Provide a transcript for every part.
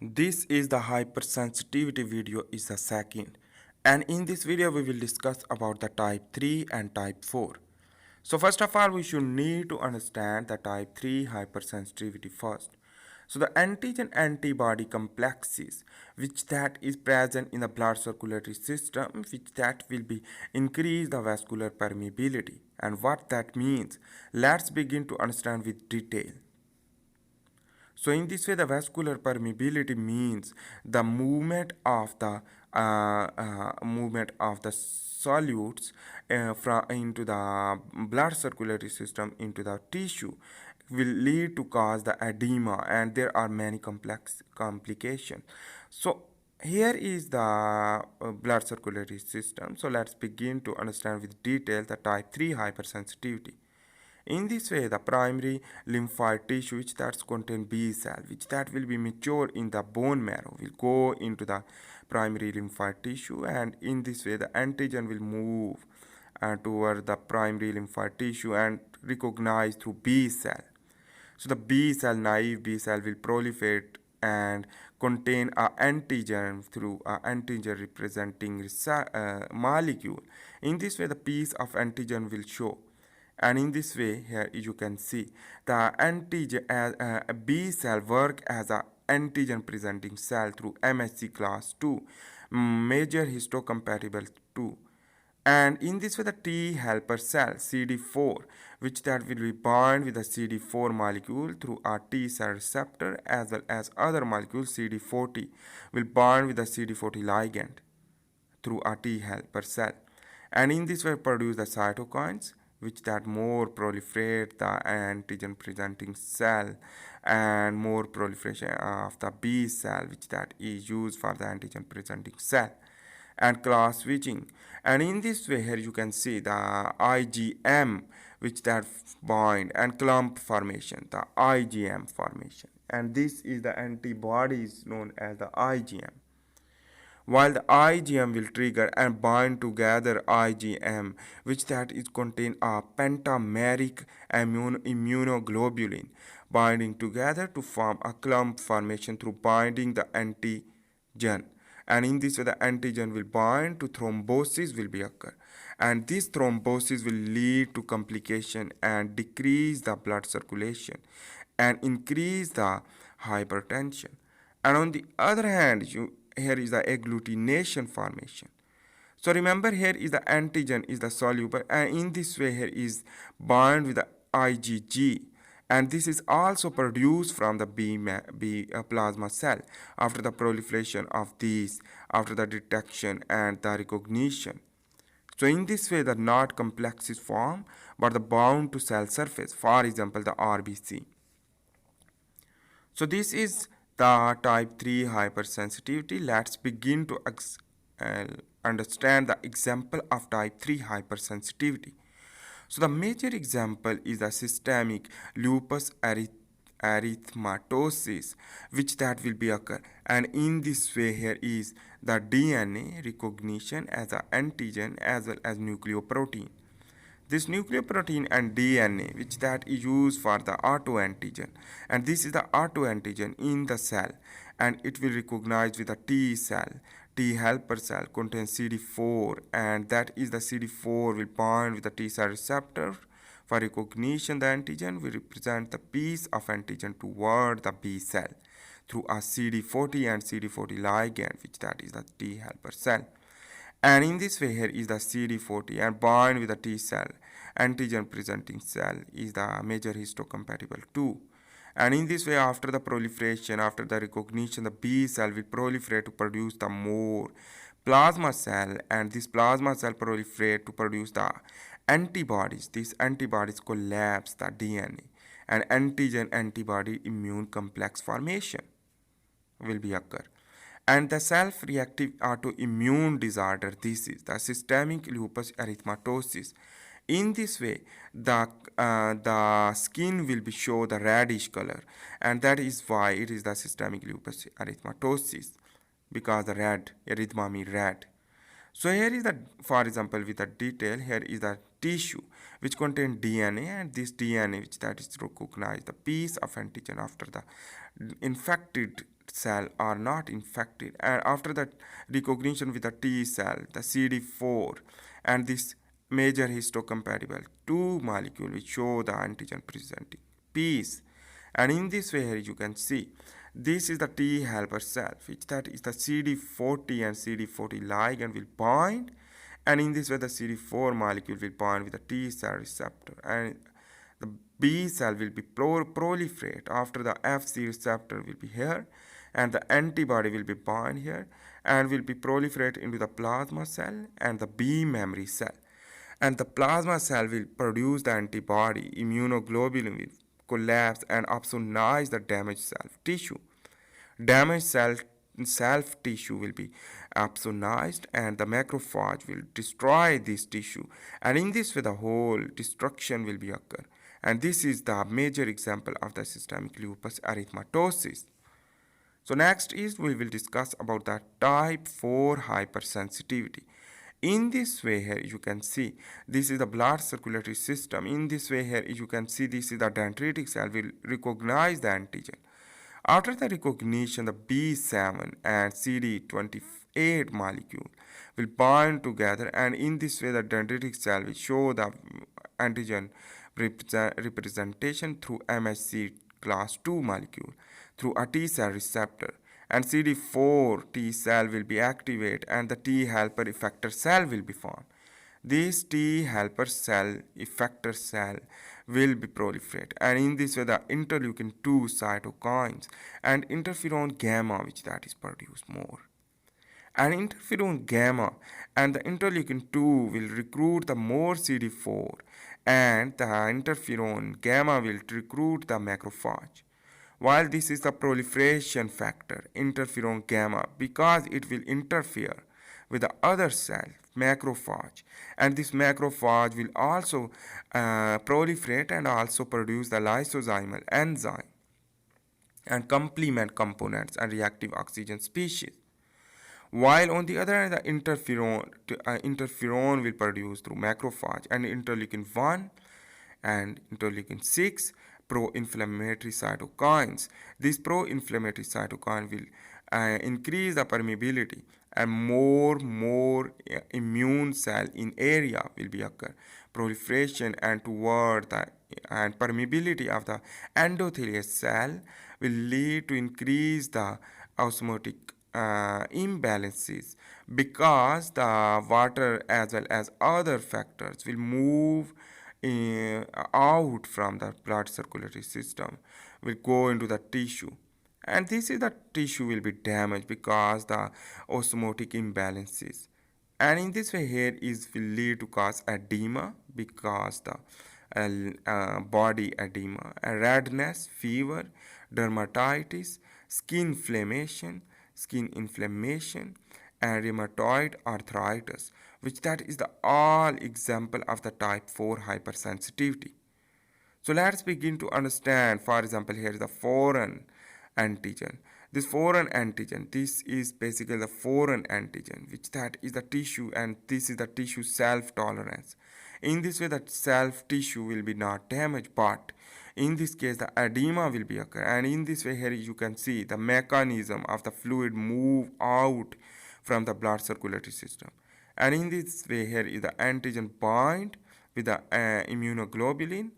This is the hypersensitivity video is the second, and in this video we will discuss about the type 3 and type 4. So first of all we should need to understand the type 3 hypersensitivity first. So the antigen antibody complexes which that is present in the blood circulatory system which that will be increase the vascular permeability, and what that means, let's begin to understand with detail. So in this way, the vascular permeability means the movement of the solutes from into the blood circulatory system into the tissue will lead to cause the edema, and there are many complex complications. So here is the blood circulatory system. So let's begin to understand with detail the type 3 hypersensitivity. In this way, the primary lymphoid tissue which that contain B cell, which that will be mature in the bone marrow, will go into the primary lymphoid tissue, and in this way the antigen will move toward the primary lymphoid tissue and recognize through B cell. So the B cell, naive B cell, will proliferate and contain a antigen through a antigen representing molecule. In this way, the piece of antigen will show, and in this way here you can see the antigen as a B cell work as a antigen presenting cell through MHC class 2, major histocompatible 2. And in this way the T helper cell CD4 which that will be bound with the CD4 molecule through a T cell receptor, as well as other molecules CD40 will bond with the CD40 ligand through a T helper cell, and in this way produce the cytokines which that more proliferate the antigen presenting cell, and more proliferation of the B cell which that is used for the antigen presenting cell, and class switching. And in this way here you can see the IgM which that bind and clump formation, the IgM formation, and this is the antibodies known as the IgM, while the IgM will trigger and bind together IgM, which that is contain a pentameric immunoglobulin binding together to form a clump formation through binding the antigen. And in this way, the antigen will bind to thrombosis will be occur, and this thrombosis will lead to complication and decrease the blood circulation and increase the hypertension. And on the other hand, here is the agglutination formation. So remember, here is the antigen is the soluble, and in this way here is bound with the IgG, and this is also produced from the B plasma cell after the proliferation of these, after the detection and the recognition. So in this way the not complexes form but the bound to cell surface, for example the RBC. So this is the type 3 hypersensitivity. Let's begin to uh, understand the example of type 3 hypersensitivity. So the major example is the systemic lupus erythematosus, which that will be occur, and in this way here is the DNA recognition as an antigen as well as nucleoprotein. This nucleoprotein and DNA which that is used for the autoantigen, and this is the autoantigen in the cell, and it will recognize with a T cell. T helper cell contains CD4, and that is the CD4 will bind with the T cell receptor for recognition. The antigen will represent the piece of antigen toward the B cell through a CD40 and CD40 ligand, which that is the T helper cell. And in this way here is the CD40 and bind with the T cell. Antigen presenting cell is the major histocompatible 2. And in this way, after the proliferation, after the recognition, the B cell will proliferate to produce the more plasma cell, and this plasma cell proliferate to produce the antibodies. These antibodies collapse the DNA, and antigen antibody immune complex formation will be occur. And the self-reactive autoimmune disorder, this is the systemic lupus erythematosus. In this way, the skin will be show the reddish color, and that is why it is the systemic lupus erythematosus, because the red erythema means red. So here is the, for example, with the detail, here is the tissue which contain DNA, and this DNA which that is recognize the piece of antigen after the infected cell are not infected, and after that recognition with the T cell, the CD4 and this major histocompatible 2 molecule which show the antigen presenting piece. And in this way here you can see this is the T helper cell, which that is the CD40 and CD40 ligand will bind, and in this way the CD4 molecule will bind with the T cell receptor, and the B cell will be proliferate after the Fc receptor will be here, and the antibody will be bound here and will be proliferate into the plasma cell and the B memory cell. And the plasma cell will produce the antibody, immunoglobulin will collapse and absonize the damaged self tissue. Damaged self tissue will be absonized and the macrophage will destroy this tissue, and in this way the whole destruction will be occur. And this is the major example of the systemic lupus erythematosus. So next is we will discuss about the type 4 hypersensitivity. In this way here you can see this is the blood circulatory system. In this way here you can see this is the dendritic cell will recognize the antigen. After the recognition, the B7 and CD28 molecule will bind together, and in this way the dendritic cell will show the antigen representation through MHC class 2 molecule through a T cell receptor, and CD4 T cell will be activated and the T helper effector cell will be formed. This T helper cell effector cell will be proliferate, and in this way the interleukin 2 cytokines and interferon gamma which that is produced more. And interferon gamma and the interleukin 2 will recruit the more CD4, and the interferon gamma will recruit the macrophage. While this is the proliferation factor, interferon gamma, because it will interfere with the other cell, macrophage, and this macrophage will also proliferate and also produce the lysozymal enzyme and complement components and reactive oxygen species. While on the other hand, the interferon will produce through macrophage and interleukin 1 and interleukin 6 pro-inflammatory cytokines. This pro-inflammatory cytokine will increase the permeability, and more immune cell in area will be occur. Proliferation and toward the and permeability of the endothelial cell will lead to increase the osmotic imbalances, because the water as well as other factors will move out from the blood circulatory system, will go into the tissue, and this is the tissue will be damaged because the osmotic imbalances. And in this way here is will lead to cause edema, because the body edema, redness, fever, dermatitis, skin inflammation, and rheumatoid arthritis, which that is the all example of the type 4 hypersensitivity. So let's begin to understand. For example, here is the foreign antigen. This foreign antigen, this is basically the foreign antigen, which that is the tissue, and this is the tissue self-tolerance. In this way, the self-tissue will be not damaged, but in this case, the edema will be occur. And in this way, here you can see the mechanism of the fluid move out from the blood circulatory system. And in this way, here is the antigen bind with the immunoglobulin,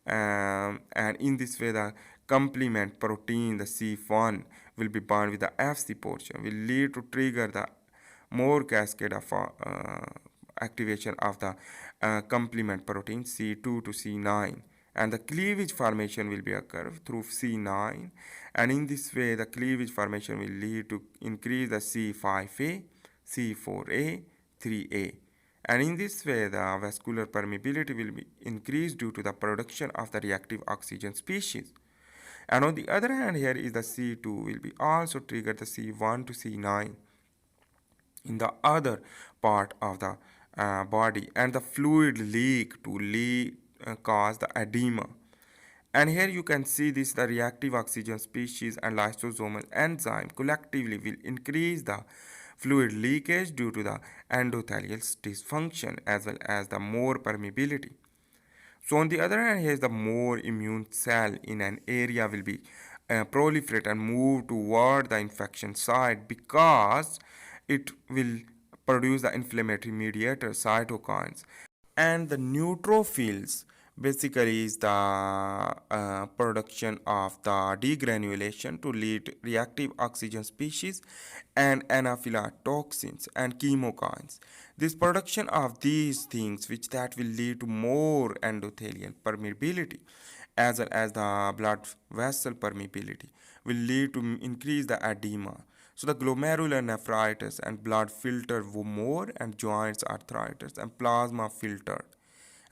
and in this way the complement protein, the C1, will be bound with the Fc portion, will lead to trigger the more cascade of activation of the complement protein C2 to C9, and the cleavage formation will be occur through C9, and in this way the cleavage formation will lead to increase the C5a, C4a, 3a. And in this way, the vascular permeability will be increased due to the production of the reactive oxygen species. And on the other hand, here is the C2 will be also trigger the C1 to C9 in the other part of the body, and the fluid leak to cause the edema. And here you can see this the reactive oxygen species and lysosomal enzyme collectively will increase the fluid leakage due to the endothelial dysfunction as well as the more permeability. So on the other hand, here is the more immune cell in an area will be proliferate and move toward the infection site because it will produce the inflammatory mediator cytokines. And the neutrophils basically is the production of the degranulation to lead reactive oxygen species and anaphylatoxins and chemokines. This production of these things which that will lead to more endothelial permeability as well as the blood vessel permeability will lead to increase the edema. So the glomerular nephritis and blood filter more and joints arthritis and plasma filtered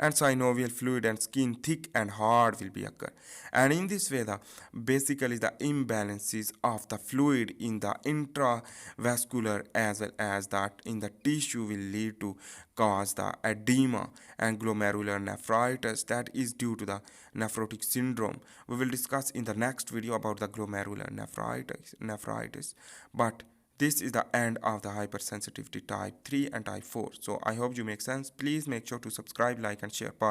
and synovial fluid and skin thick and hard will be occur. And in this way the basically the imbalances of the fluid in the intravascular as well as that in the tissue will lead to cause the edema and glomerular nephritis that is due to the nephrotic syndrome. We will discuss in the next video about the glomerular nephritis. But this is the end of the hypersensitivity type 3 and type 4. So I hope you make sense. Please make sure to subscribe, like and share. Bye.